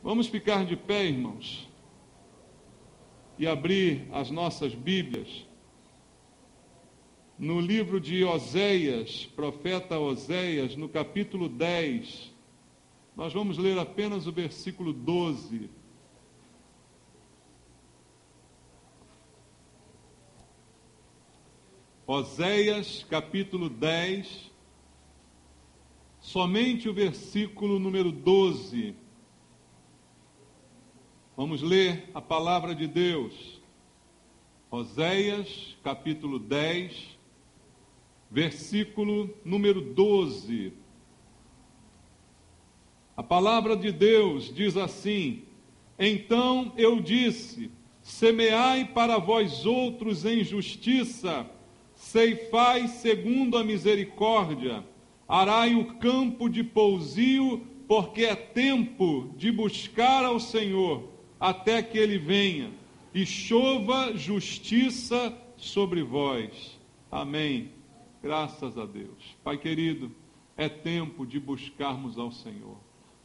Vamos ficar de pé, irmãos, e abrir as nossas Bíblias no livro de Oséias, profeta Oséias, no capítulo 10. Nós vamos ler apenas o versículo 12. Oséias, capítulo 10, somente o versículo número 12. Vamos ler a palavra de Deus. Oséias, capítulo 10, versículo número 12. A palavra de Deus diz assim: Então eu disse, semeai para vós outros em justiça, ceifai segundo a misericórdia, arai o campo de pousio, porque é tempo de buscar ao Senhor, até que Ele venha, e chova justiça sobre vós. Amém. Graças a Deus. Pai querido, é tempo de buscarmos ao Senhor.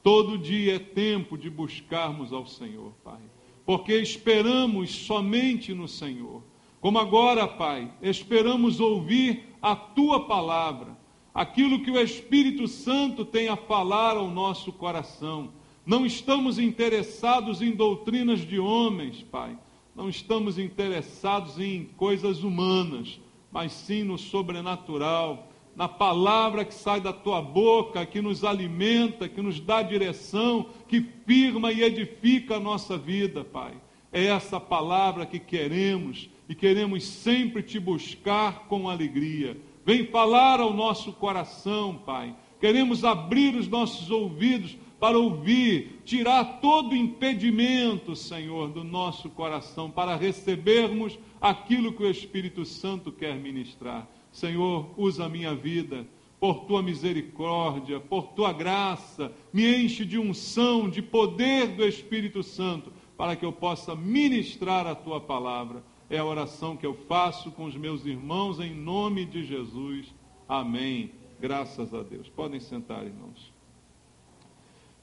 Todo dia é tempo de buscarmos ao Senhor, Pai, porque esperamos somente no Senhor. Como agora, Pai, esperamos ouvir a Tua palavra, aquilo que o Espírito Santo tem a falar ao nosso coração. Não estamos interessados em doutrinas de homens, Pai. Não estamos interessados em coisas humanas, mas sim no sobrenatural, na palavra que sai da Tua boca, que nos alimenta, que nos dá direção, que firma e edifica a nossa vida, Pai. É essa palavra que queremos, e queremos sempre Te buscar com alegria. Vem falar ao nosso coração, Pai. Queremos abrir os nossos ouvidos para ouvir, tirar todo impedimento, Senhor, do nosso coração, para recebermos aquilo que o Espírito Santo quer ministrar. Senhor, usa a minha vida, por Tua misericórdia, por Tua graça, me enche de unção, de poder do Espírito Santo, para que eu possa ministrar a Tua palavra. É a oração que eu faço com os meus irmãos, em nome de Jesus. Amém. Graças a Deus. Podem sentar, irmãos.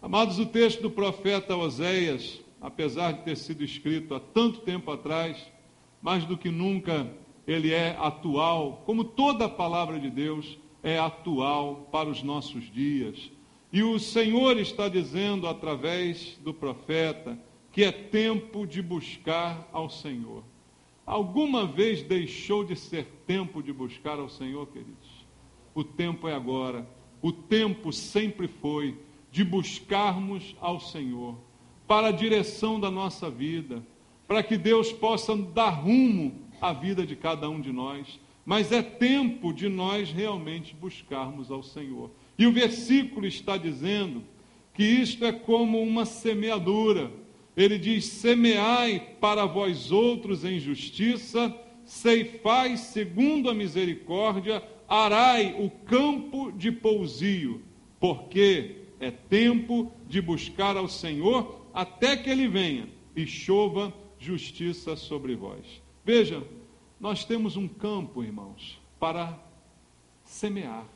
Amados, o texto do profeta Oséias, apesar de ter sido escrito há tanto tempo atrás, mais do que nunca ele é atual, como toda a palavra de Deus é atual para os nossos dias. E o Senhor está dizendo através do profeta que é tempo de buscar ao Senhor. Alguma vez deixou de ser tempo de buscar ao Senhor, queridos? O tempo é agora, o tempo sempre foi de buscarmos ao Senhor, para a direção da nossa vida, para que Deus possa dar rumo à vida de cada um de nós, mas é tempo de nós realmente buscarmos ao Senhor. E o versículo está dizendo que isto é como uma semeadura. Ele diz, semeai para vós outros em justiça, ceifai segundo a misericórdia, arai o campo de pousio, porque é tempo de buscar ao Senhor até que Ele venha e chova justiça sobre vós. Veja, nós temos um campo, irmãos, para semear.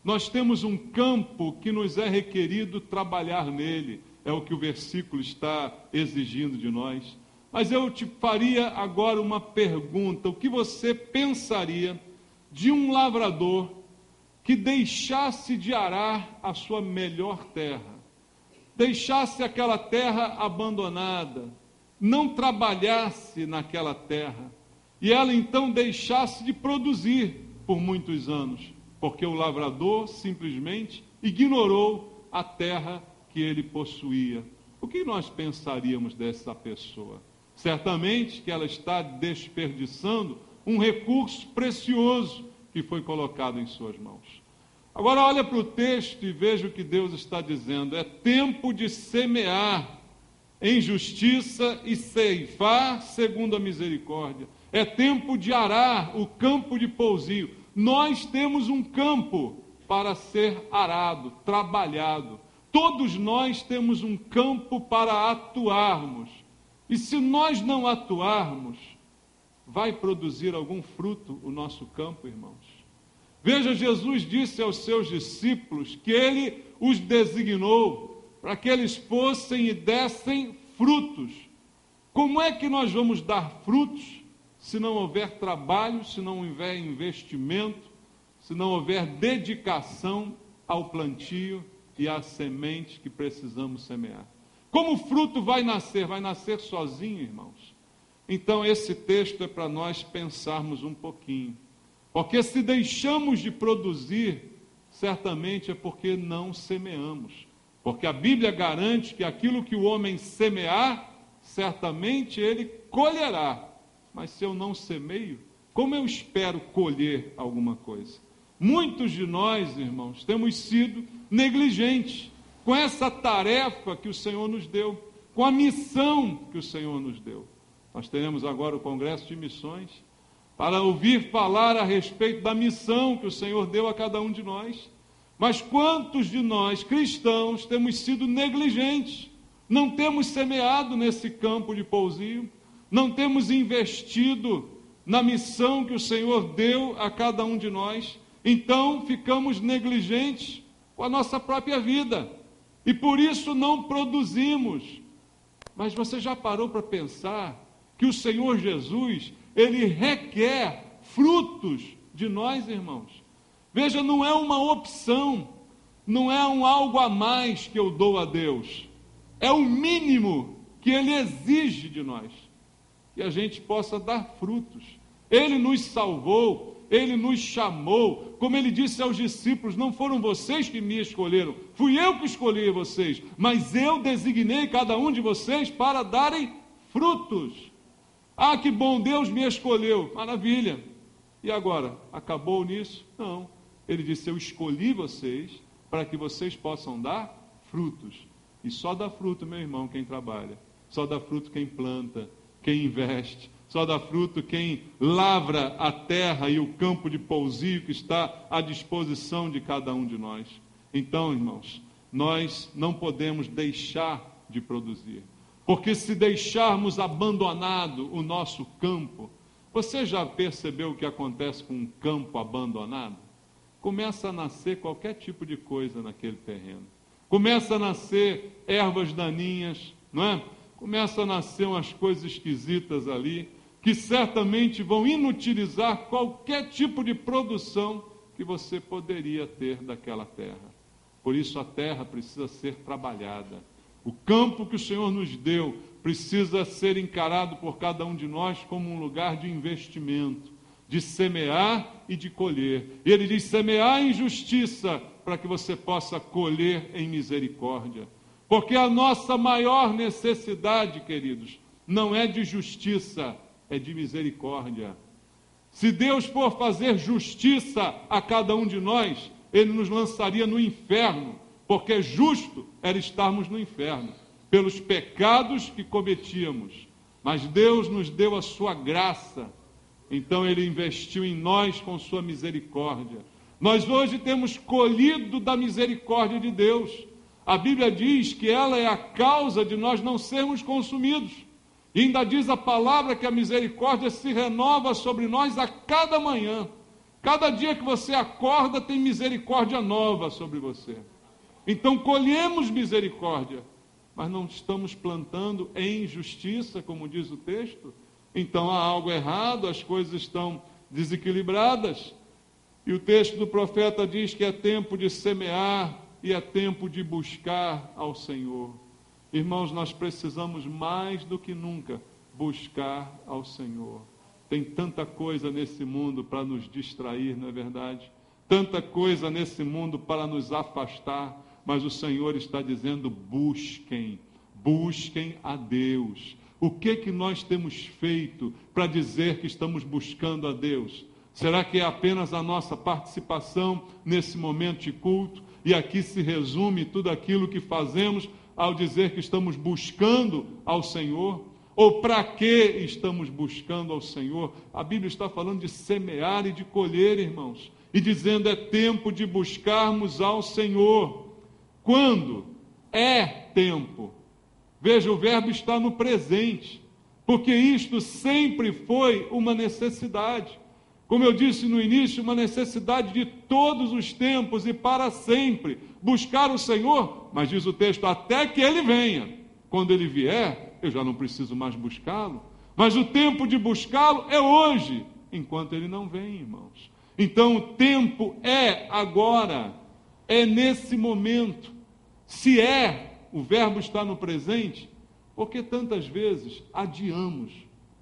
Nós temos um campo que nos é requerido trabalhar nele. É o que o versículo está exigindo de nós. Mas eu te faria agora uma pergunta. O que você pensaria de um lavrador que deixasse de arar a sua melhor terra? Deixasse aquela terra abandonada, não trabalhasse naquela terra, e ela então deixasse de produzir por muitos anos, porque o lavrador simplesmente ignorou a terra que ele possuía. O que nós pensaríamos dessa pessoa? Certamente que ela está desperdiçando um recurso precioso que foi colocado em suas mãos. Agora olha para o texto e veja o que Deus está dizendo. É tempo de semear em justiça e ceifar segundo a misericórdia. É tempo de arar o campo de pousio. Nós temos um campo para ser arado, trabalhado. Todos nós temos um campo para atuarmos. E se nós não atuarmos, vai produzir algum fruto o nosso campo, irmãos? Veja, Jesus disse aos seus discípulos que Ele os designou para que eles fossem e dessem frutos. Como é que nós vamos dar frutos se não houver trabalho, se não houver investimento, se não houver dedicação ao plantio e à semente que precisamos semear? Como o fruto vai nascer? Vai nascer sozinho, irmãos? Então esse texto é para nós pensarmos um pouquinho. Porque se deixamos de produzir, certamente é porque não semeamos. Porque a Bíblia garante que aquilo que o homem semear, certamente ele colherá. Mas se eu não semeio, como eu espero colher alguma coisa? Muitos de nós, irmãos, temos sido negligentes com essa tarefa que o Senhor nos deu, com a missão que o Senhor nos deu. Nós teremos agora o Congresso de Missões para ouvir falar a respeito da missão que o Senhor deu a cada um de nós. Mas quantos de nós, cristãos, temos sido negligentes? Não temos semeado nesse campo de pousio, não temos investido na missão que o Senhor deu a cada um de nós. Então ficamos negligentes com a nossa própria vida e por isso não produzimos. Mas você já parou para pensar que o Senhor Jesus, Ele requer frutos de nós, irmãos? Veja, não é uma opção, não é algo a mais que eu dou a Deus, é o mínimo que Ele exige de nós, que a gente possa dar frutos. Ele nos salvou, Ele nos chamou, como Ele disse aos discípulos: não foram vocês que me escolheram, fui eu que escolhi vocês, mas eu designei cada um de vocês para darem frutos. Ah, que bom, Deus me escolheu, maravilha. E agora, acabou nisso? Não. Ele disse: eu escolhi vocês para que vocês possam dar frutos. E só dá fruto, meu irmão, quem trabalha. Só dá fruto quem planta, quem investe. Só dá fruto quem lavra a terra e o campo de pousio que está à disposição de cada um de nós. Então, irmãos, nós não podemos deixar de produzir. Porque se deixarmos abandonado o nosso campo, você já percebeu o que acontece com um campo abandonado? Começa a nascer qualquer tipo de coisa naquele terreno. Começa a nascer ervas daninhas, não é? Começa a nascer umas coisas esquisitas ali, que certamente vão inutilizar qualquer tipo de produção que você poderia ter daquela terra. Por isso a terra precisa ser trabalhada. O campo que o Senhor nos deu precisa ser encarado por cada um de nós como um lugar de investimento, de semear e de colher. E Ele diz: semear em justiça, para que você possa colher em misericórdia. Porque a nossa maior necessidade, queridos, não é de justiça, é de misericórdia. Se Deus for fazer justiça a cada um de nós, Ele nos lançaria no inferno, porque justo era estarmos no inferno, pelos pecados que cometíamos. Mas Deus nos deu a sua graça, então Ele investiu em nós com sua misericórdia. Nós hoje temos colhido da misericórdia de Deus. A Bíblia diz que ela é a causa de nós não sermos consumidos. E ainda diz a palavra que a misericórdia se renova sobre nós a cada manhã. Cada dia que você acorda tem misericórdia nova sobre você. Então colhemos misericórdia, mas não estamos plantando em justiça, como diz o texto. Então há algo errado, as coisas estão desequilibradas. E o texto do profeta diz que é tempo de semear e é tempo de buscar ao Senhor. Irmãos, nós precisamos mais do que nunca buscar ao Senhor. Tem tanta coisa nesse mundo para nos distrair, não é verdade? Tanta coisa nesse mundo para nos afastar, mas o Senhor está dizendo: busquem a Deus. O que nós temos feito para dizer que estamos buscando a Deus? Será que é apenas a nossa participação nesse momento de culto? E aqui se resume tudo aquilo que fazemos ao dizer que estamos buscando ao Senhor? Ou para que estamos buscando ao Senhor? A Bíblia está falando de semear e de colher, irmãos, e dizendo: é tempo de buscarmos ao Senhor. Quando? É tempo. Veja, o verbo está no presente, porque isto sempre foi uma necessidade. Como eu disse no início, uma necessidade de todos os tempos e para sempre. buscar o Senhor, mas diz o texto, até que Ele venha. Quando Ele vier, eu já não preciso mais buscá-lo, mas o tempo de buscá-lo é hoje, enquanto Ele não vem, irmãos. Então o tempo é agora, é nesse momento. Se o verbo está no presente, porque tantas vezes adiamos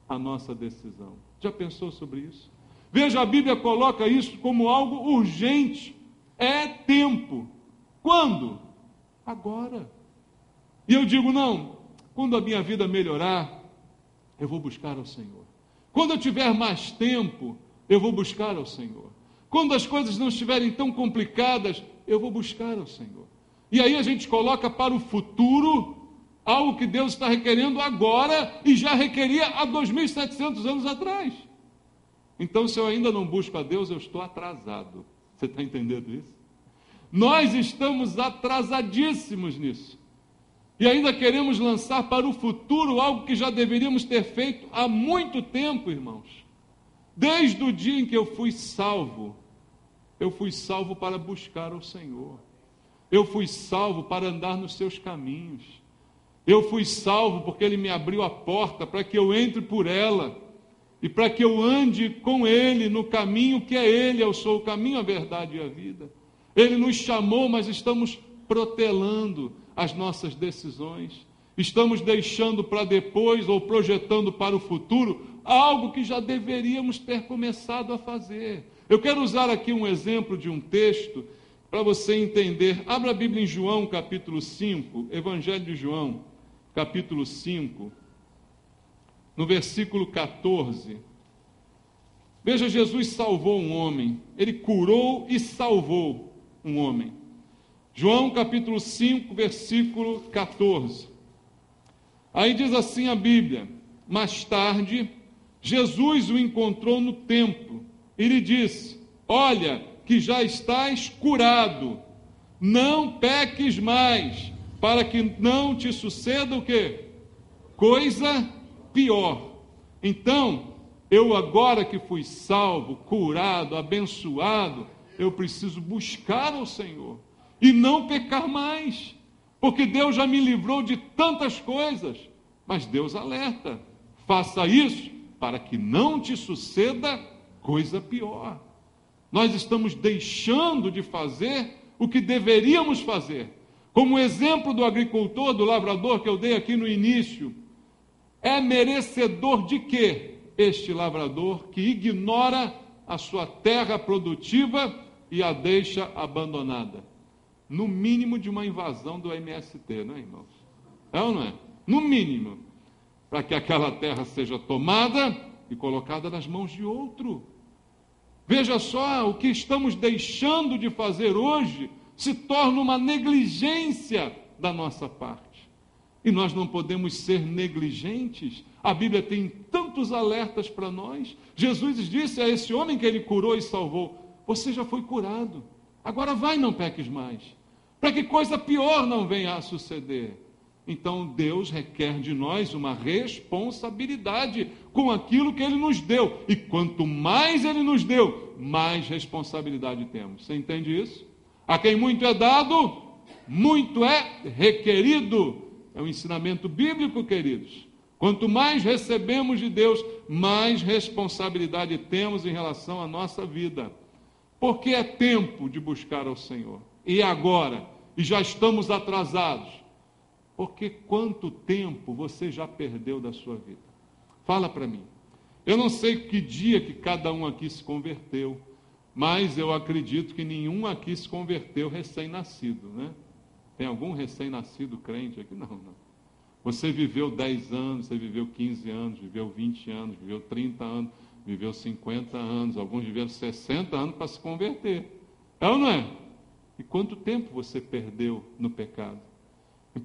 a nossa decisão. Já pensou sobre isso? Veja, a Bíblia coloca isso como algo urgente. É tempo. Quando? Agora. E eu digo, não, quando a minha vida melhorar, eu vou buscar ao Senhor. Quando eu tiver mais tempo, eu vou buscar ao Senhor. Quando as coisas não estiverem tão complicadas, eu vou buscar ao Senhor. E aí a gente coloca para o futuro algo que Deus está requerendo agora e já requeria há 2.700 anos atrás. Então, se eu ainda não busco a Deus, eu estou atrasado. Você está entendendo isso? Nós estamos atrasadíssimos nisso. E ainda queremos lançar para o futuro algo que já deveríamos ter feito há muito tempo, irmãos. Desde o dia em que eu fui salvo para buscar o Senhor. Eu fui salvo para andar nos seus caminhos. Eu fui salvo porque Ele me abriu a porta para que eu entre por ela e para que eu ande com Ele no caminho que é Ele. Eu sou o caminho, a verdade e a vida. Ele nos chamou, mas estamos protelando as nossas decisões. Estamos deixando para depois ou projetando para o futuro algo que já deveríamos ter começado a fazer. Eu quero usar aqui um exemplo de um texto para você entender. Abra a Bíblia em João, capítulo 5, Evangelho de João, capítulo 5, no versículo 14. Veja, Jesus salvou um homem. Ele curou e salvou um homem. João, capítulo 5, versículo 14. Aí diz assim a Bíblia: mais tarde, Jesus o encontrou no templo e lhe disse: olha, que já estás curado, não peques mais, para que não te suceda o quê? Coisa pior. Então, eu agora que fui salvo, curado, abençoado, eu preciso buscar ao Senhor e não pecar mais, porque Deus já me livrou de tantas coisas. Mas Deus alerta: faça isso para que não te suceda coisa pior. Nós estamos deixando de fazer o que deveríamos fazer. Como o exemplo do agricultor, do lavrador que eu dei aqui no início, é merecedor de quê? Este lavrador que ignora a sua terra produtiva e a deixa abandonada. No mínimo de uma invasão do MST, não é, irmãos? É ou não é? No mínimo, para que aquela terra seja tomada e colocada nas mãos de outro. Veja só, o que estamos deixando de fazer hoje se torna uma negligência da nossa parte. E nós não podemos ser negligentes. A Bíblia tem tantos alertas para nós. Jesus disse a esse homem que Ele curou e salvou: você já foi curado, agora vai, não peques mais, para que coisa pior não venha a suceder. Então Deus requer de nós uma responsabilidade com aquilo que Ele nos deu. E quanto mais Ele nos deu, mais responsabilidade temos. Você entende isso? A quem muito é dado, muito é requerido. É um ensinamento bíblico, queridos. Quanto mais recebemos de Deus, mais responsabilidade temos em relação à nossa vida. Porque é tempo de buscar ao Senhor. E agora? E já estamos atrasados. Porque quanto tempo você já perdeu da sua vida? Fala para mim. Eu não sei que dia que cada um aqui se converteu, mas eu acredito que nenhum aqui se converteu recém-nascido, né? Tem algum recém-nascido crente aqui? Não, não. Você viveu 10 anos, você viveu 15 anos, viveu 20 anos, viveu 30 anos, viveu 50 anos, alguns viveram 60 anos para se converter. É ou não é? E quanto tempo você perdeu no pecado?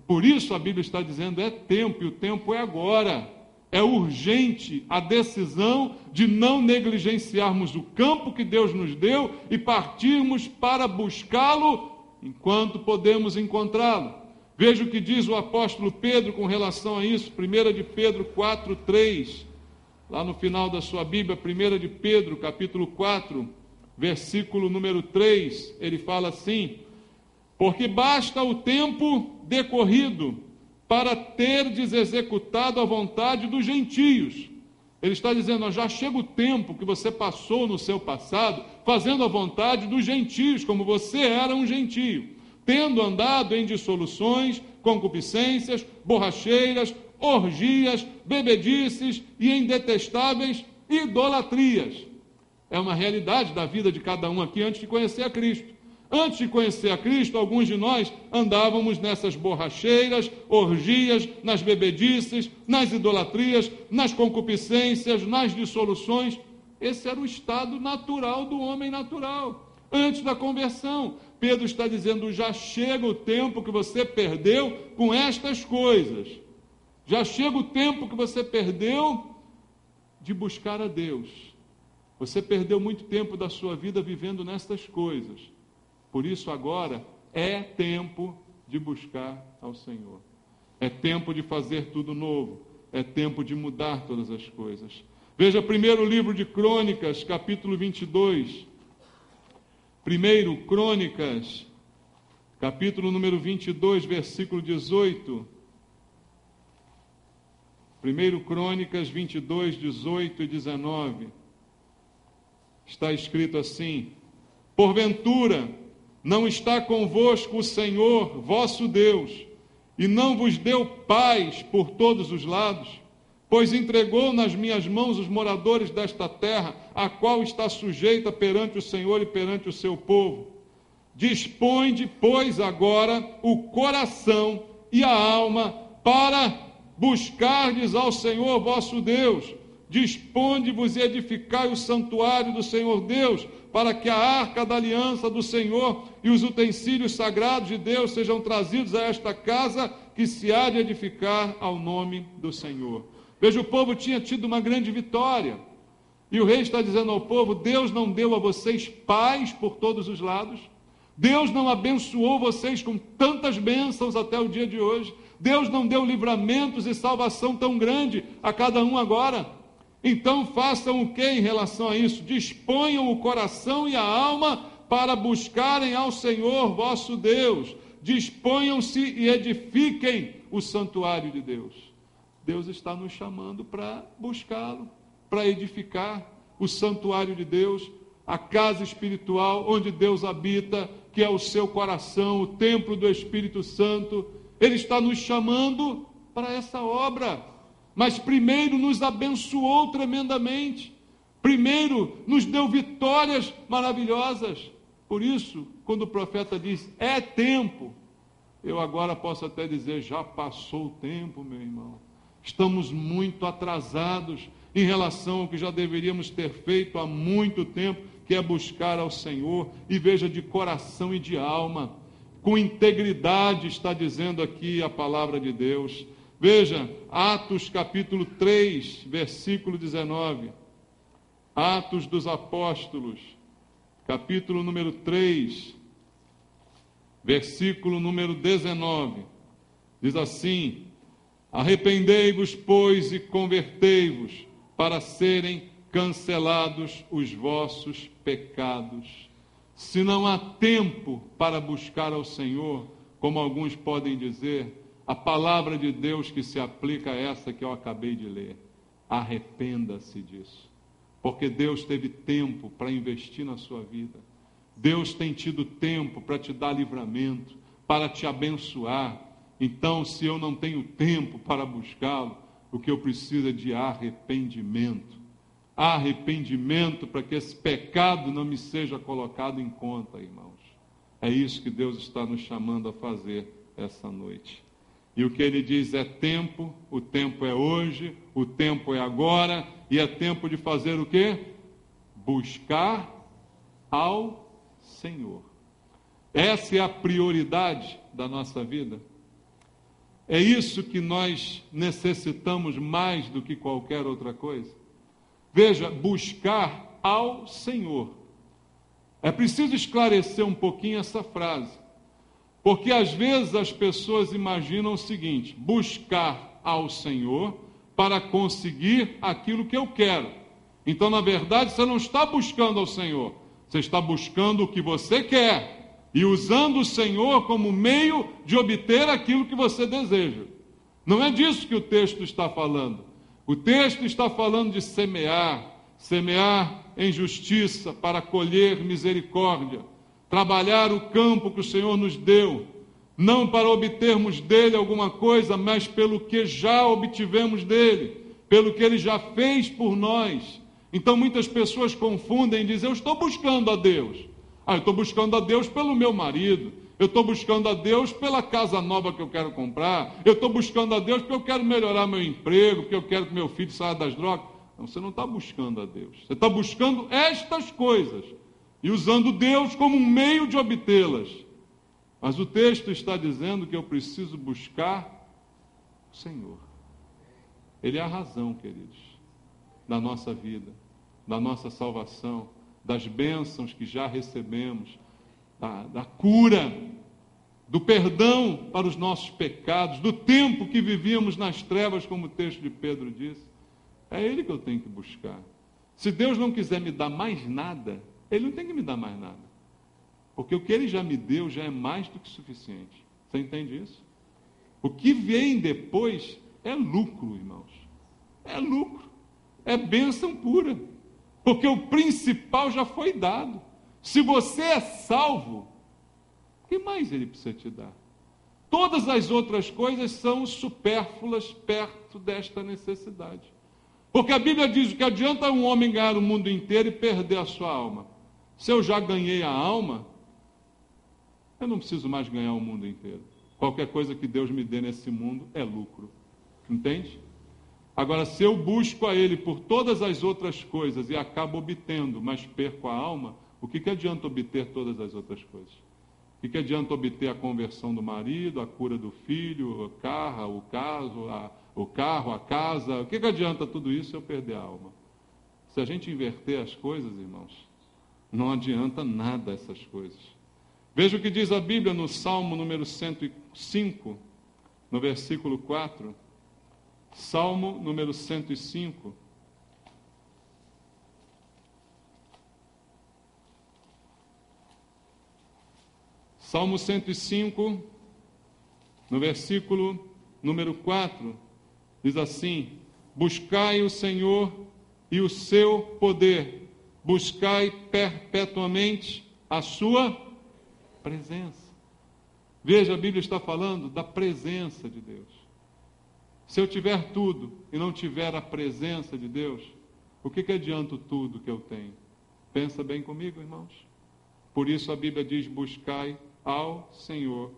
Por isso a Bíblia está dizendo, é tempo, e o tempo é agora. É urgente a decisão de não negligenciarmos o campo que Deus nos deu e partirmos para buscá-lo enquanto podemos encontrá-lo. Veja o que diz o apóstolo Pedro com relação a isso, 1 de Pedro 4:3, lá no final da sua Bíblia, 1 de Pedro, capítulo 4, versículo número 3, ele fala assim: Porque basta o tempo decorrido para terdes executado a vontade dos gentios. Ele está dizendo, já chega o tempo que você passou no seu passado fazendo a vontade dos gentios, como você era um gentio, tendo andado em dissoluções, concupiscências, borracheiras, orgias, bebedices e em detestáveis idolatrias. É uma realidade da vida de cada um aqui antes de conhecer a Cristo. Antes de conhecer a Cristo, alguns de nós andávamos nessas borracheiras, orgias, nas bebedices, nas idolatrias, nas concupiscências, nas dissoluções. Esse era o estado natural do homem natural, antes da conversão. Pedro está dizendo, já chega o tempo que você perdeu com estas coisas. Já chega o tempo que você perdeu de buscar a Deus. Você perdeu muito tempo da sua vida vivendo nestas coisas. Por isso agora é tempo de buscar ao Senhor. É tempo de fazer tudo novo. É tempo de mudar todas as coisas. Veja primeiro livro de Crônicas, capítulo 22. Primeiro Crônicas, capítulo número 22, versículo 18. Primeiro Crônicas 22, 18 e 19. Está escrito assim: porventura não está convosco o Senhor, vosso Deus, e não vos deu paz por todos os lados, pois entregou nas minhas mãos os moradores desta terra, a qual está sujeita perante o Senhor e perante o seu povo. Dispõe, pois, agora o coração e a alma para buscardes ao Senhor vosso Deus. Disponde-vos e edificai o santuário do Senhor Deus, para que a arca da aliança do Senhor e os utensílios sagrados de Deus sejam trazidos a esta casa que se há de edificar ao nome do Senhor. Veja, o povo tinha tido uma grande vitória, e o rei está dizendo ao povo, Deus não deu a vocês paz por todos os lados, Deus não abençoou vocês com tantas bênçãos até o dia de hoje, Deus não deu livramentos e salvação tão grande a cada um agora. Então façam o que em relação a isso? Disponham o coração e a alma para buscarem ao Senhor vosso Deus. Disponham-se e edifiquem o santuário de Deus. Deus está nos chamando para buscá-lo, para edificar o santuário de Deus, a casa espiritual onde Deus habita, que é o seu coração, o templo do Espírito Santo. Ele está nos chamando para essa obra. Mas primeiro nos abençoou tremendamente. Primeiro nos deu vitórias maravilhosas. Por isso, quando o profeta diz, é tempo, eu agora posso até dizer, já passou o tempo, meu irmão. Estamos muito atrasados em relação ao que já deveríamos ter feito há muito tempo, que é buscar ao Senhor, e veja, de coração e de alma, com integridade, está dizendo aqui a palavra de Deus. Veja, Atos capítulo 3, versículo 19. Atos dos Apóstolos, capítulo número 3, versículo número 19. Diz assim: arrependei-vos, pois, e convertei-vos, para serem cancelados os vossos pecados. Se não há tempo para buscar ao Senhor, como alguns podem dizer, a palavra de Deus que se aplica a essa que eu acabei de ler. Arrependa-se disso. Porque Deus teve tempo para investir na sua vida. Deus tem tido tempo para te dar livramento, para te abençoar. Então, se eu não tenho tempo para buscá-lo, o que eu preciso é de arrependimento. Arrependimento para que esse pecado não me seja colocado em conta, irmãos. É isso que Deus está nos chamando a fazer essa noite. E o que ele diz é tempo, o tempo é hoje, o tempo é agora, e é tempo de fazer o quê? Buscar ao Senhor. Essa é a prioridade da nossa vida. É isso que nós necessitamos mais do que qualquer outra coisa. Veja, buscar ao Senhor. É preciso esclarecer um pouquinho essa frase. Porque às vezes as pessoas imaginam o seguinte: buscar ao Senhor para conseguir aquilo que eu quero. Então, na verdade, você não está buscando ao Senhor, você está buscando o que você quer. e usando o Senhor como meio de obter aquilo que você deseja. Não é disso que o texto está falando. O texto está falando de semear em justiça para colher misericórdia, trabalhar o campo que o Senhor nos deu, não para obtermos dele alguma coisa, mas pelo que já obtivemos dele, pelo que ele já fez por nós. Então muitas pessoas confundem e dizem: eu estou buscando a Deus. Eu estou buscando a Deus pelo meu marido, eu estou buscando a Deus pela casa nova que eu quero comprar, eu estou buscando a Deus porque eu quero melhorar meu emprego, porque eu quero que meu filho saia das drogas. Não, você não está buscando a Deus, você está buscando estas coisas e usando Deus como um meio de obtê-las. Mas o texto está dizendo que eu preciso buscar o Senhor. Ele é a razão, queridos, da nossa vida, da nossa salvação, das bênçãos que já recebemos, da cura, do perdão para os nossos pecados, do tempo que vivíamos nas trevas, como o texto de Pedro diz. É Ele que eu tenho que buscar. Se Deus não quiser me dar mais nada, Ele não tem que me dar mais nada. Porque o que Ele já me deu já é mais do que suficiente. Você entende isso? O que vem depois é lucro, irmãos. É lucro. É bênção pura. Porque o principal já foi dado. Se você é salvo, o que mais Ele precisa te dar? Todas as outras coisas são supérfluas perto desta necessidade. Porque a Bíblia diz que adianta um homem ganhar o mundo inteiro e perder a sua alma. Se eu já ganhei a alma, eu não preciso mais ganhar o mundo inteiro. Qualquer coisa que Deus me dê nesse mundo é lucro. Entende? Agora, se eu busco a Ele por todas as outras coisas e acabo obtendo, mas perco a alma, o que adianta obter todas as outras coisas? O que adianta obter a conversão do marido, a cura do filho, a casa? O que adianta tudo isso se eu perder a alma? Se a gente inverter as coisas, irmãos, não adianta nada essas coisas. Veja o que diz a Bíblia no Salmo número 105, no versículo 4. Salmo número 105. Salmo 105, no versículo número 4, diz assim: buscai o Senhor e o seu poder, buscai perpetuamente a sua presença. Veja, a Bíblia está falando da presença de Deus. Se eu tiver tudo e não tiver a presença de Deus, o que adianta tudo que eu tenho? Pensa bem comigo, irmãos. Por isso a Bíblia diz: buscai ao Senhor,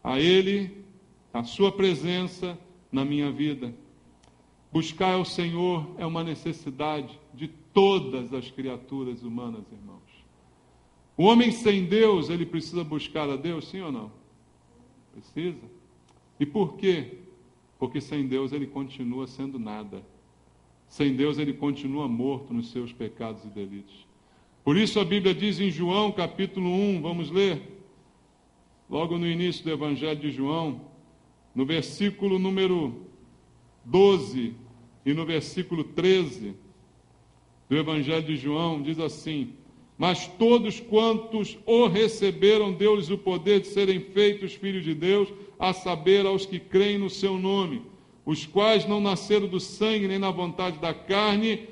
a Ele, a sua presença na minha vida. Buscar ao Senhor é uma necessidade de todas as criaturas humanas, irmãos. O homem sem Deus, ele precisa buscar a Deus, sim ou não? Precisa. E por quê? Porque sem Deus ele continua sendo nada. Sem Deus ele continua morto nos seus pecados e delitos. Por isso a Bíblia diz em João capítulo 1, vamos ler, logo no início do Evangelho de João, no versículo número 12 e no versículo 13 do Evangelho de João, diz assim: mas todos quantos o receberam, deu-lhes o poder de serem feitos filhos de Deus, a saber, aos que creem no seu nome, os quais não nasceram do sangue, nem na vontade da carne,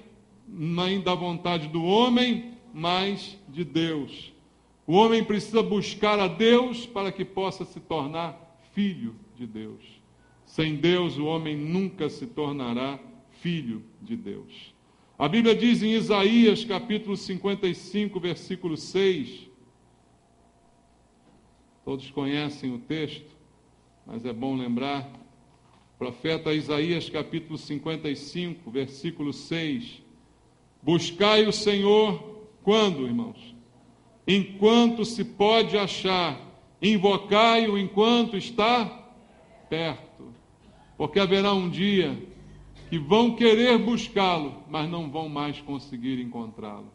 nem da vontade do homem, mas de Deus. O homem precisa buscar a Deus para que possa se tornar filho de Deus. Sem Deus, o homem nunca se tornará filho de Deus. A Bíblia diz em Isaías, capítulo 55, versículo 6. Todos conhecem o texto, mas é bom lembrar. Profeta Isaías, capítulo 55, versículo 6. Buscai o Senhor, quando, irmãos? Enquanto se pode achar. Invocai-o enquanto está perto. Porque haverá um dia que vão querer buscá-lo, mas não vão mais conseguir encontrá-lo.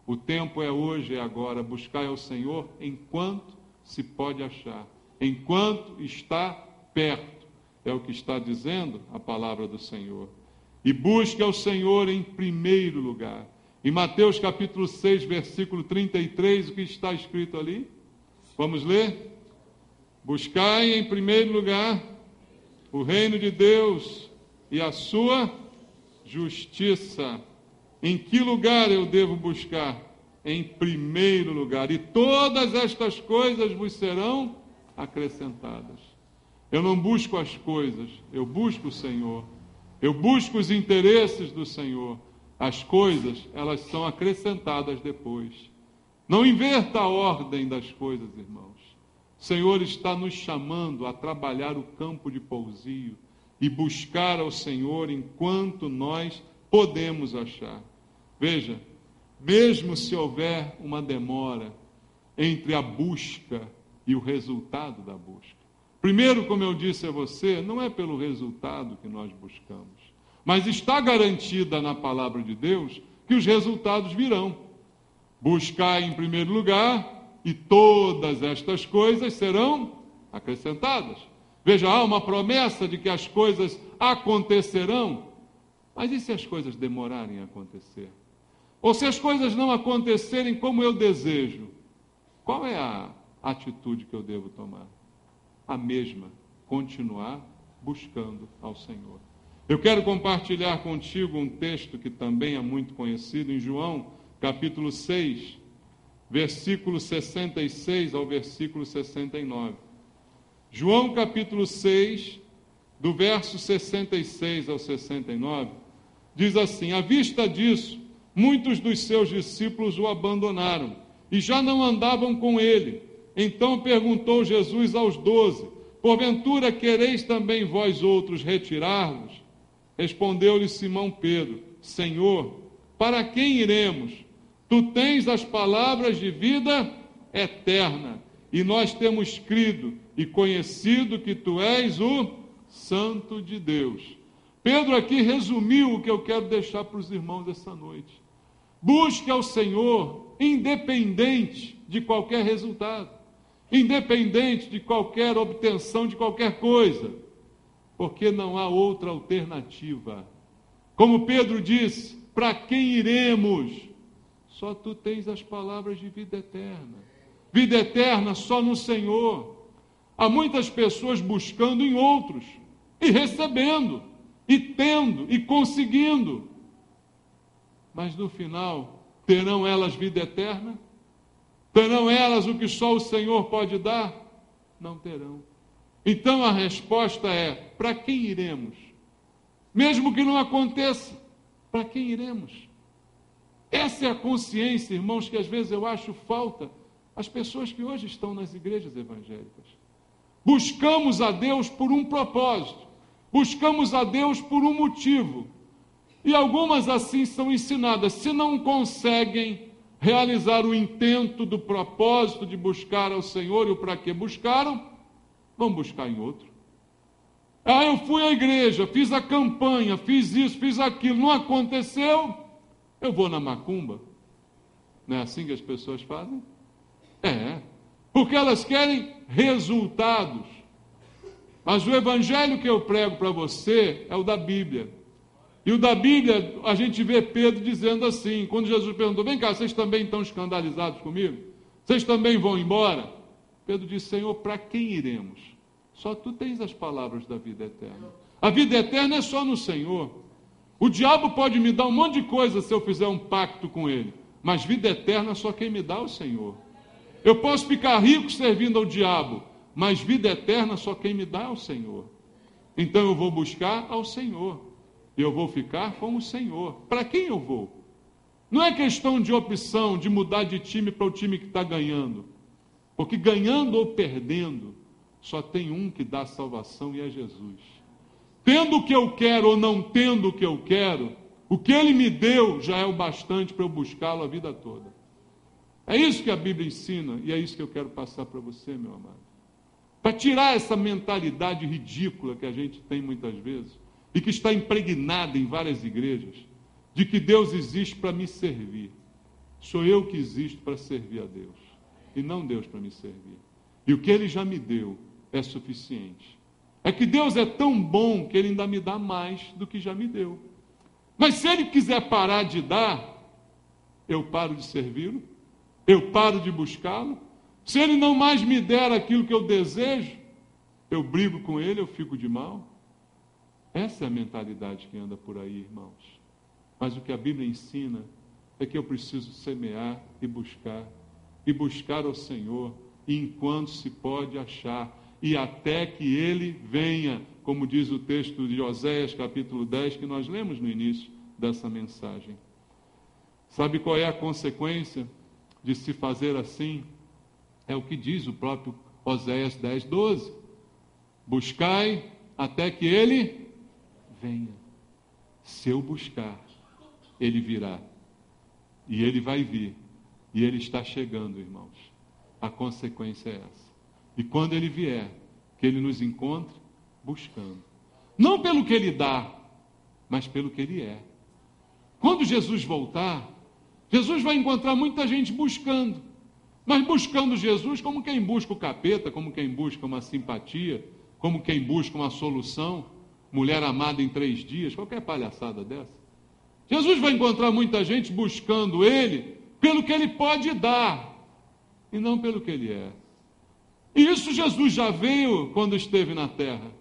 O tempo é hoje, é agora. Buscai ao Senhor enquanto se pode achar. Enquanto está perto. É o que está dizendo a palavra do Senhor. E busque ao Senhor em primeiro lugar. Em Mateus capítulo 6, versículo 33, o que está escrito ali? Vamos ler? Buscai em primeiro lugar o reino de Deus e a sua justiça. Em que lugar eu devo buscar? Em primeiro lugar. E todas estas coisas vos serão acrescentadas. Eu não busco as coisas, eu busco o Senhor. Eu busco os interesses do Senhor. As coisas, elas são acrescentadas depois. Não inverta a ordem das coisas, irmãos. O Senhor está nos chamando a trabalhar o campo de pousio e buscar ao Senhor enquanto nós podemos achar. Veja, mesmo se houver uma demora entre a busca e o resultado da busca. Primeiro, como eu disse a você, não é pelo resultado que nós buscamos, mas está garantida na palavra de Deus que os resultados virão. Buscar em primeiro lugar e todas estas coisas serão acrescentadas. Veja, há uma promessa de que as coisas acontecerão, mas e se as coisas demorarem a acontecer? Ou se as coisas não acontecerem como eu desejo? Qual é a atitude que eu devo tomar? A mesma, continuar buscando ao Senhor. Eu quero compartilhar contigo um texto que também é muito conhecido, em João, capítulo 6, versículo 66 ao versículo 69. João, capítulo 6, do verso 66 ao 69, diz assim: à vista disso, muitos dos seus discípulos o abandonaram e já não andavam com ele. Então perguntou Jesus aos 12, porventura quereis também vós outros retirar-vos? Respondeu-lhe Simão Pedro, Senhor, para quem iremos? Tu tens as palavras de vida eterna, e nós temos crido e conhecido que tu és o Santo de Deus. Pedro aqui resumiu o que eu quero deixar para os irmãos essa noite. Busque ao Senhor, independente de qualquer resultado, independente de qualquer obtenção de qualquer coisa, porque não há outra alternativa. Como Pedro disse, para quem iremos? Só tu tens as palavras de vida eterna. Vida eterna só no Senhor. Há muitas pessoas buscando em outros, e recebendo, e tendo, e conseguindo. Mas no final, terão elas vida eterna? Terão elas o que só o Senhor pode dar? Não terão. Então a resposta é: para quem iremos? Mesmo que não aconteça, para quem iremos? Essa é a consciência, irmãos, que às vezes eu acho falta às pessoas que hoje estão nas igrejas evangélicas. Buscamos a Deus por um propósito, buscamos a Deus por um motivo, e algumas assim são ensinadas. Se não conseguem realizar o intento do propósito de buscar ao Senhor e o para que buscaram, vão buscar em outro. Eu fui à igreja, fiz a campanha, fiz isso, fiz aquilo, não aconteceu, eu vou na macumba. Não é assim que as pessoas fazem? Porque elas querem resultados. Mas o evangelho que eu prego para você é o da Bíblia. E o da Bíblia, a gente vê Pedro dizendo assim, quando Jesus perguntou, vem cá, vocês também estão escandalizados comigo? Vocês também vão embora? Pedro disse, Senhor, para quem iremos? Só tu tens as palavras da vida eterna. A vida eterna é só no Senhor. O diabo pode me dar um monte de coisa se eu fizer um pacto com ele, mas vida eterna só quem me dá é o Senhor. Eu posso ficar rico servindo ao diabo, mas vida eterna só quem me dá é o Senhor. Então eu vou buscar ao Senhor. Eu vou ficar com o Senhor. Para quem eu vou? Não é questão de opção, de mudar de time para o time que está ganhando. Porque ganhando ou perdendo, só tem um que dá salvação e é Jesus. Tendo o que eu quero ou não tendo o que eu quero, o que Ele me deu já é o bastante para eu buscá-lo a vida toda. É isso que a Bíblia ensina e é isso que eu quero passar para você, meu amado. Para tirar essa mentalidade ridícula que a gente tem muitas vezes e que está impregnada em várias igrejas, de que Deus existe para me servir. Sou eu que existo para servir a Deus, e não Deus para me servir. E o que Ele já me deu é suficiente. É que Deus é tão bom que Ele ainda me dá mais do que já me deu. Mas se Ele quiser parar de dar, eu paro de servi-lo, eu paro de buscá-lo. Se ele não mais me der aquilo que eu desejo, eu brigo com ele, eu fico de mal. Essa é a mentalidade que anda por aí, irmãos. Mas o que a Bíblia ensina é que eu preciso semear e buscar ao Senhor, enquanto se pode achar, e até que ele venha, como diz o texto de Oséias, capítulo 10, que nós lemos no início dessa mensagem. Sabe qual é a consequência de se fazer assim? É o que diz o próprio Oséias 10, 12. Buscai até que ele venha. Se eu buscar, ele virá. E ele vai vir. E ele está chegando, irmãos. A consequência é essa. E quando ele vier, que ele nos encontre buscando. Não pelo que ele dá, mas pelo que ele é. Quando Jesus voltar, Jesus vai encontrar muita gente buscando. Mas buscando Jesus como quem busca o capeta, como quem busca uma simpatia, como quem busca uma solução, mulher amada em 3 dias, qualquer palhaçada dessa. Jesus vai encontrar muita gente buscando ele pelo que ele pode dar e não pelo que ele é. E isso Jesus já veio quando esteve na terra.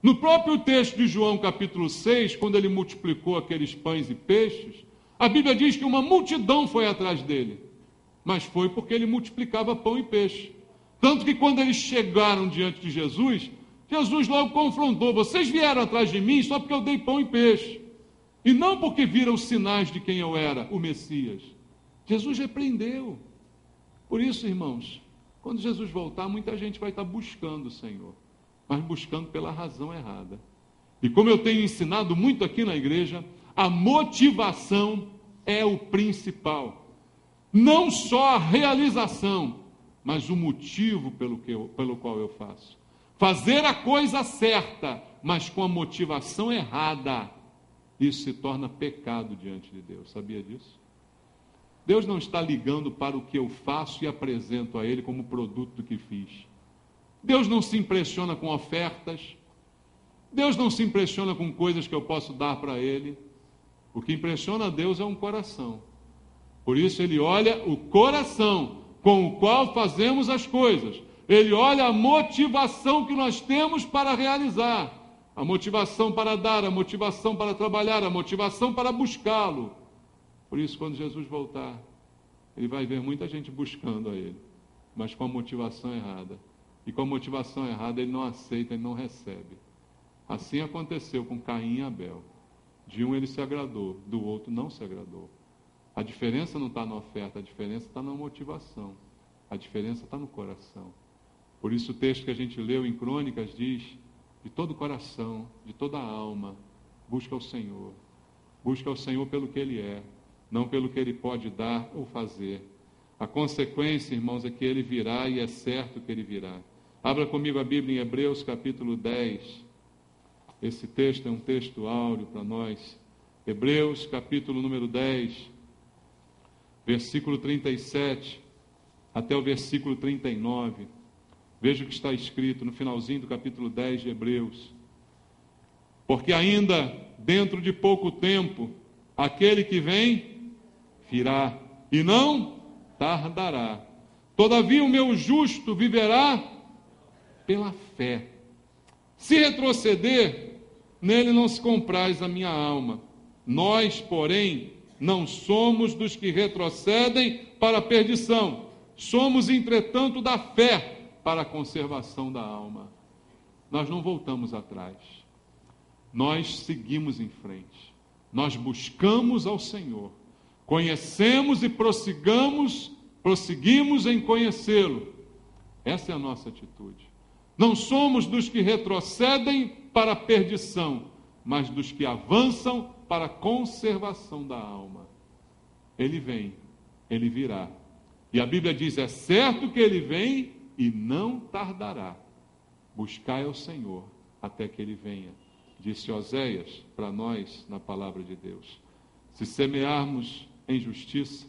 No próprio texto de João capítulo 6, quando ele multiplicou aqueles pães e peixes, a Bíblia diz que uma multidão foi atrás dele. Mas foi porque ele multiplicava pão e peixe. Tanto que quando eles chegaram diante de Jesus, Jesus logo confrontou: vocês vieram atrás de mim só porque eu dei pão e peixe. E não porque viram os sinais de quem eu era, o Messias. Jesus repreendeu. Por isso, irmãos, quando Jesus voltar, muita gente vai estar buscando o Senhor, mas buscando pela razão errada. E como eu tenho ensinado muito aqui na igreja, a motivação é o principal. Não só a realização, mas o motivo pelo qual eu faço. Fazer a coisa certa, mas com a motivação errada, isso se torna pecado diante de Deus. Sabia disso? Deus não está ligando para o que eu faço e apresento a Ele como produto do que fiz. Deus não se impressiona com ofertas. Deus não se impressiona com coisas que eu posso dar para Ele. O que impressiona a Deus é um coração. Por isso ele olha o coração com o qual fazemos as coisas. Ele olha a motivação que nós temos para realizar. A motivação para dar, a motivação para trabalhar, a motivação para buscá-lo. Por isso, quando Jesus voltar, ele vai ver muita gente buscando a ele, mas com a motivação errada. E com a motivação errada ele não aceita, ele não recebe. Assim aconteceu com Caim e Abel. De um ele se agradou, do outro não se agradou. A diferença não está na oferta, a diferença está na motivação. A diferença está no coração. Por isso o texto que a gente leu em Crônicas diz: de todo o coração, de toda a alma, busca o Senhor. Busca o Senhor pelo que Ele é, não pelo que Ele pode dar ou fazer. A consequência, irmãos, é que Ele virá, e é certo que Ele virá. Abra comigo a Bíblia em Hebreus capítulo 10. Esse texto é um texto áureo para nós. Hebreus capítulo número 10, versículo 37 até o versículo 39. Veja o que está escrito no finalzinho do capítulo 10 de Hebreus. Porque ainda dentro de pouco tempo, aquele que vem virá, e não tardará. Todavia o meu justo viverá pela fé. Se retroceder, nele não se compraz a minha alma. Nós, porém, não somos dos que retrocedem para a perdição. Somos, entretanto, da fé para a conservação da alma. Nós não voltamos atrás. Nós seguimos em frente. Nós buscamos ao Senhor. Conhecemos e prosseguimos em conhecê-lo. Essa é a nossa atitude. Não somos dos que retrocedem para a perdição, mas dos que avançam para a conservação da alma. Ele vem, ele virá. E a Bíblia diz: é certo que ele vem e não tardará. Buscai ao Senhor até que ele venha. Disse Oséias para nós na palavra de Deus. Se semearmos em justiça,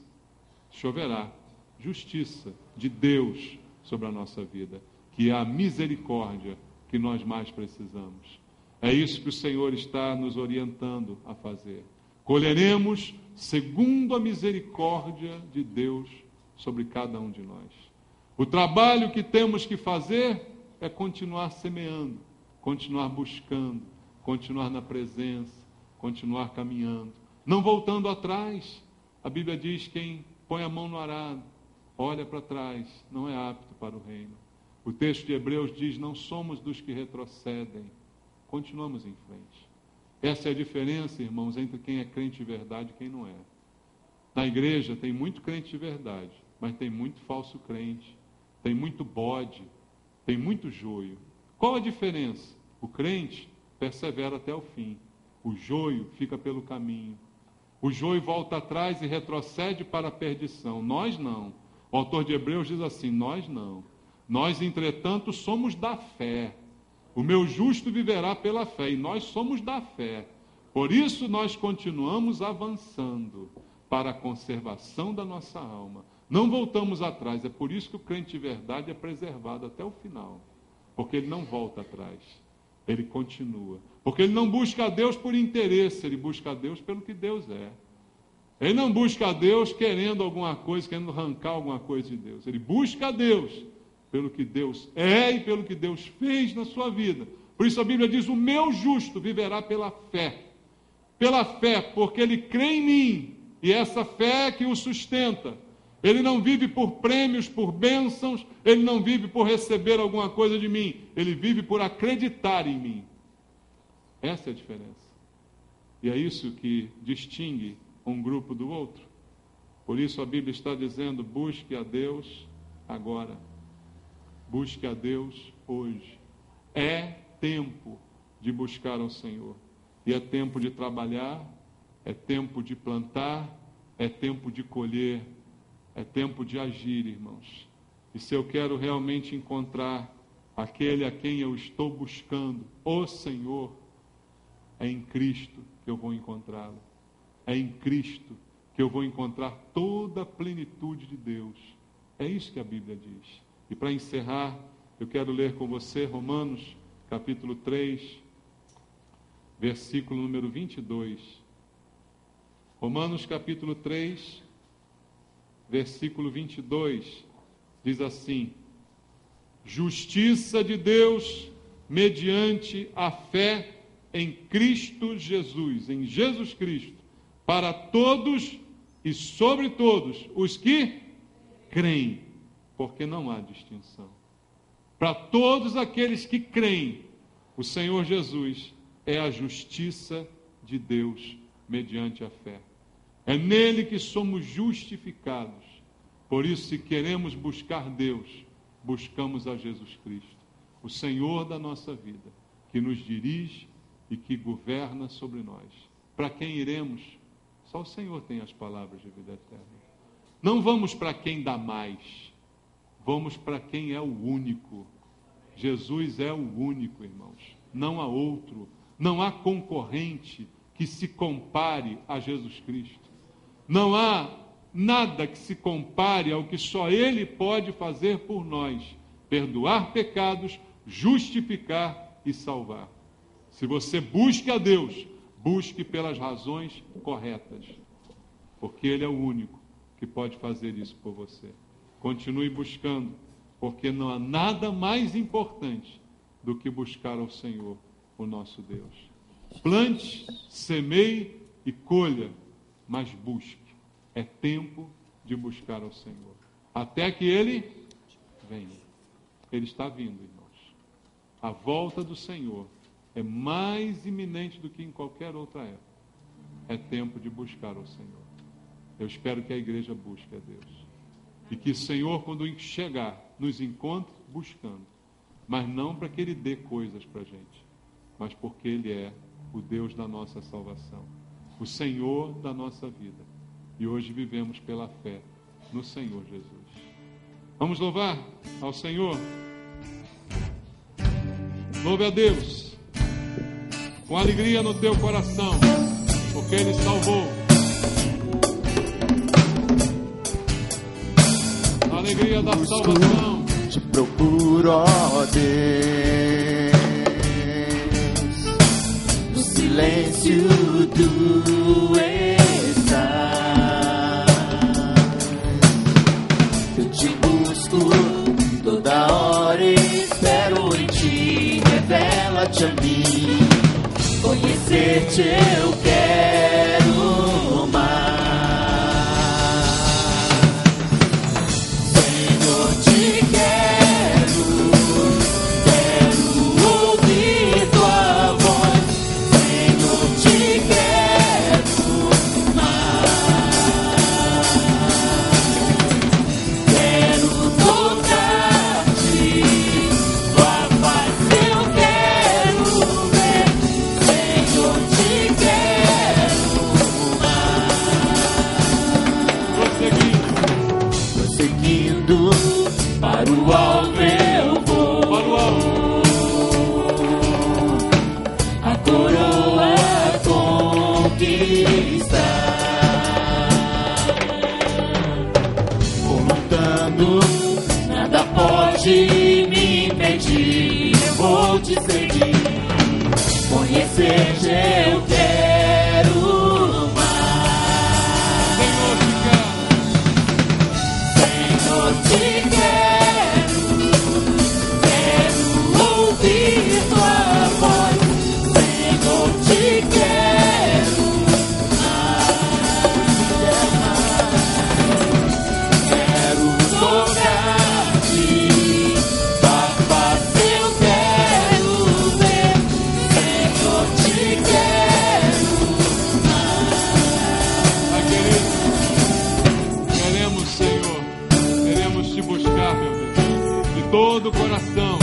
choverá justiça de Deus sobre a nossa vida, que é a misericórdia que nós mais precisamos. É isso que o Senhor está nos orientando a fazer. Colheremos segundo a misericórdia de Deus sobre cada um de nós. O trabalho que temos que fazer é continuar semeando, continuar buscando, continuar na presença, continuar caminhando, não voltando atrás. A Bíblia diz: quem põe a mão no arado, olha para trás, não é apto para o reino. O texto de Hebreus diz: não somos dos que retrocedem, continuamos em frente. Essa é a diferença, irmãos, entre quem é crente de verdade e quem não é. Na igreja tem muito crente de verdade, mas tem muito falso crente, tem muito bode, tem muito joio. Qual a diferença? O crente persevera até o fim, o joio fica pelo caminho. O joio volta atrás e retrocede para a perdição. Nós não. O autor de Hebreus diz assim: nós não. Nós, entretanto, somos da fé. O meu justo viverá pela fé, e nós somos da fé. Por isso nós continuamos avançando para a conservação da nossa alma. Não voltamos atrás. É por isso que o crente de verdade é preservado até o final. Porque ele não volta atrás. Ele continua. Porque ele não busca a Deus por interesse, ele busca a Deus pelo que Deus é. Ele não busca a Deus querendo alguma coisa, querendo arrancar alguma coisa de Deus. Ele busca a Deus pelo que Deus é e pelo que Deus fez na sua vida. Por isso a Bíblia diz: o meu justo viverá pela fé. Pela fé, porque ele crê em mim, e essa fé é que o sustenta. Ele não vive por prêmios, por bênçãos, ele não vive por receber alguma coisa de mim, ele vive por acreditar em mim. Essa é a diferença. E é isso que distingue um grupo do outro. Por isso a Bíblia está dizendo: busque a Deus agora. Busque a Deus hoje. É tempo de buscar ao Senhor. E é tempo de trabalhar, é tempo de plantar, é tempo de colher, é tempo de agir, irmãos. E se eu quero realmente encontrar aquele a quem eu estou buscando, o Senhor, é em Cristo que eu vou encontrá-lo. É em Cristo que eu vou encontrar toda a plenitude de Deus. É isso que a Bíblia diz. E para encerrar, eu quero ler com você Romanos, capítulo 3, versículo número 22. Romanos, capítulo 3, versículo 22, diz assim: justiça de Deus mediante a fé em Cristo Jesus, em Jesus Cristo, para todos e sobre todos os que creem, porque não há distinção. Para todos aqueles que creem, o Senhor Jesus é a justiça de Deus mediante a fé. É nele que somos justificados. Por isso, se queremos buscar Deus, buscamos a Jesus Cristo, o Senhor da nossa vida, que nos dirige e que governa sobre nós. Para quem iremos? Só o Senhor tem as palavras de vida eterna. Não vamos para quem dá mais, vamos para quem é o único. Jesus é o único, irmãos. Não há outro, não há concorrente que se compare a Jesus Cristo. Não há nada que se compare ao que só Ele pode fazer por nós: perdoar pecados, justificar e salvar. Se você busca a Deus, busque pelas razões corretas, porque Ele é o único que pode fazer isso por você. Continue buscando, porque não há nada mais importante do que buscar ao Senhor, o nosso Deus. Plante, semeie e colha, mas busque. É tempo de buscar ao Senhor, até que Ele venha. Ele está vindo, irmãos. A volta do Senhor é mais iminente do que em qualquer outra época. É tempo de buscar ao Senhor. Eu espero que a igreja busque a Deus. E que o Senhor, quando chegar, nos encontre buscando. Mas não para que Ele dê coisas para a gente, mas porque Ele é o Deus da nossa salvação, o Senhor da nossa vida. E hoje vivemos pela fé no Senhor Jesus. Vamos louvar ao Senhor. Louve a Deus com alegria no teu coração, porque Ele salvou. A alegria da salvação. Te procuro, ó Deus, no silêncio tu estás. Eu te busco conhecer-te eu quero mais. Senhor, te quero ouvir tua voz. Senhor, te quero mais. Quero tocar-te, tua paz eu quero ver. Senhor, te quero mais. Prosseguindo, para o alvo eu vou. Para o alvo. A coroa conquistar. Vou lutando, nada pode me impedir. Eu vou te seguir, conhecer-te eu quero mais. Senhor, te quero. Senhor, te quero ouvir tua voz. Senhor, te quero mais. Quero tocar-te, tua face eu quero ver. Senhor, te quero Pai querido, queremos, Senhor, queremos te buscar, meu Deus, de todo o coração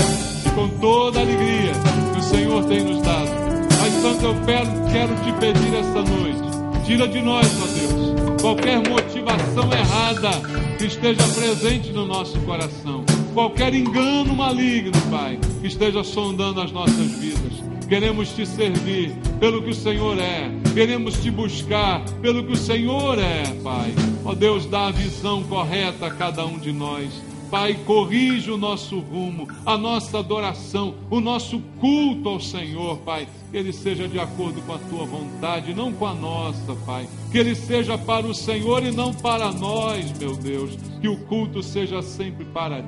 e com toda a alegria que o Senhor tem nos dado. Pai Santo, eu quero te pedir essa noite, tira de nós, ó Deus, qualquer motivação errada que esteja presente no nosso coração, qualquer engano maligno, Pai, que esteja sondando as nossas vidas. Queremos te servir pelo que o Senhor é. Queremos te buscar pelo que o Senhor é, Pai. Ó Deus, dá a visão correta a cada um de nós. Pai, corrige o nosso rumo, a nossa adoração, o nosso culto ao Senhor, Pai. Que ele seja de acordo com a tua vontade, não com a nossa, Pai. Que ele seja para o Senhor e não para nós, meu Deus. Que o culto seja sempre para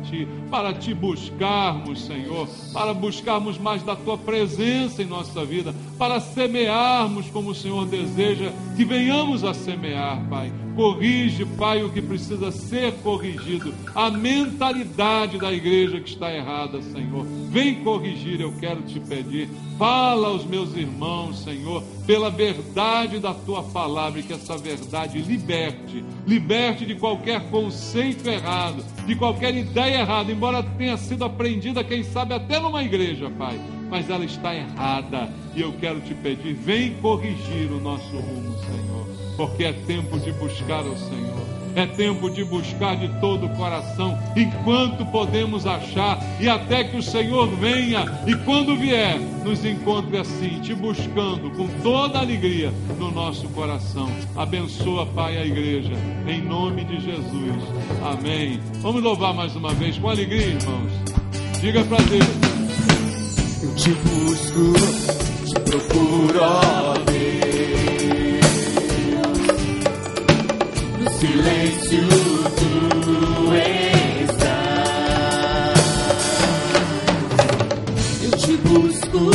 te buscarmos, Senhor, para buscarmos mais da tua presença em nossa vida, para semearmos como o Senhor deseja que venhamos a semear, Pai. Corrige, Pai, o que precisa ser corrigido, a mentalidade da igreja que está errada, Senhor. Vem corrigir, eu quero te pedir. Fala aos meus irmãos, Senhor, pela verdade da tua palavra, e que essa verdade liberte de qualquer conceito errado, de qualquer ideia errada, embora tenha sido aprendida, quem sabe até numa igreja, Pai, mas ela está errada, e eu quero te pedir, vem corrigir o nosso rumo, Senhor, porque é tempo de buscar ao Senhor. É tempo de buscar de todo o coração, enquanto podemos achar, e até que o Senhor venha, e quando vier, nos encontre assim, te buscando com toda a alegria no nosso coração. Abençoa, Pai, a igreja, em nome de Jesus. Amém. Vamos louvar mais uma vez com alegria, irmãos. Diga para Deus: eu te busco, te procuro, ó Deus. No silêncio tu estás. Eu te busco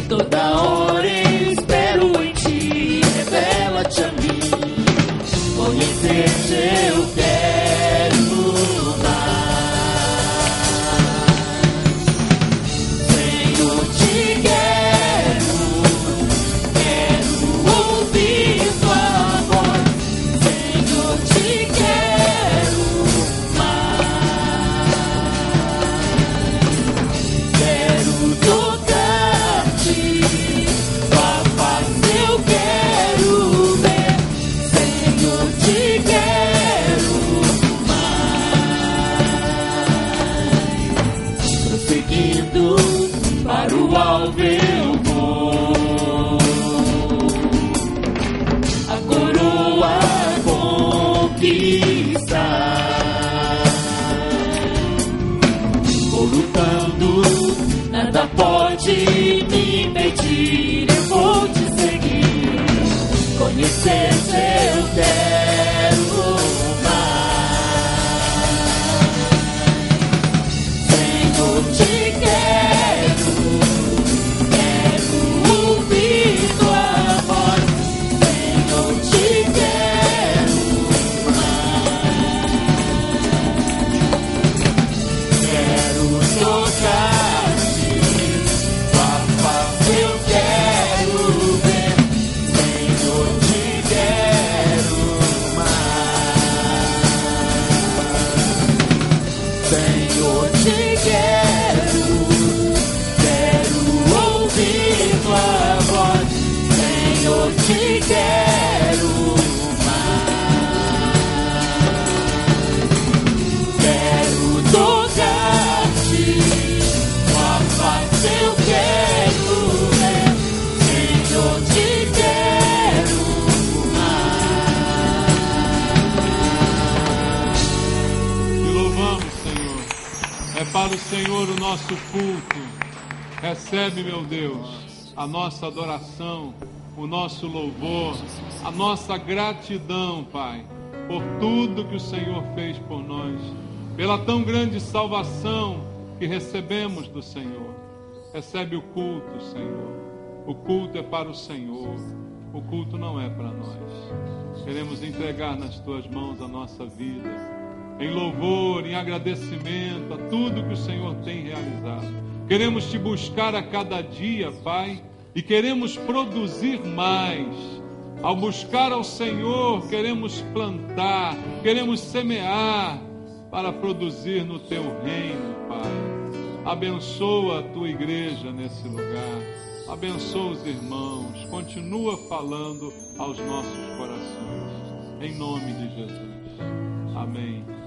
toda hora, espero em ti. Revela-te a mim, conhecer-te eu quero mais. Senhor, te quero ouvir tua voz. Senhor, te quero mais. Quero tocar-te, tua face eu quero ver. Senhor, te quero mais. Prosseguindo, para o alvo eu vou. A coroa conquistar. Vou lutando, nada pode me impedir. Eu vou te seguir, conhecer eu quero mais. Senhor, te quero ouvir tua te quero mais. Quero tocar-te, tua face eu quero ver. Senhor, te quero mais. Te louvamos, Senhor. É para o Senhor o nosso culto. Recebe, meu Deus, a nossa adoração, o nosso louvor, a nossa gratidão, Pai, por tudo que o Senhor fez por nós, pela tão grande salvação que recebemos do Senhor. Recebe o culto, Senhor. O culto é para o Senhor. O culto não é para nós. Queremos entregar nas Tuas mãos a nossa vida, em louvor, em agradecimento a tudo que o Senhor tem realizado. Queremos Te buscar a cada dia, Pai, e queremos produzir mais. Ao buscar ao Senhor, queremos plantar, queremos semear para produzir no Teu reino, Pai. Abençoa a Tua igreja nesse lugar. Abençoa os irmãos. Continua falando aos nossos corações. Em nome de Jesus. Amém.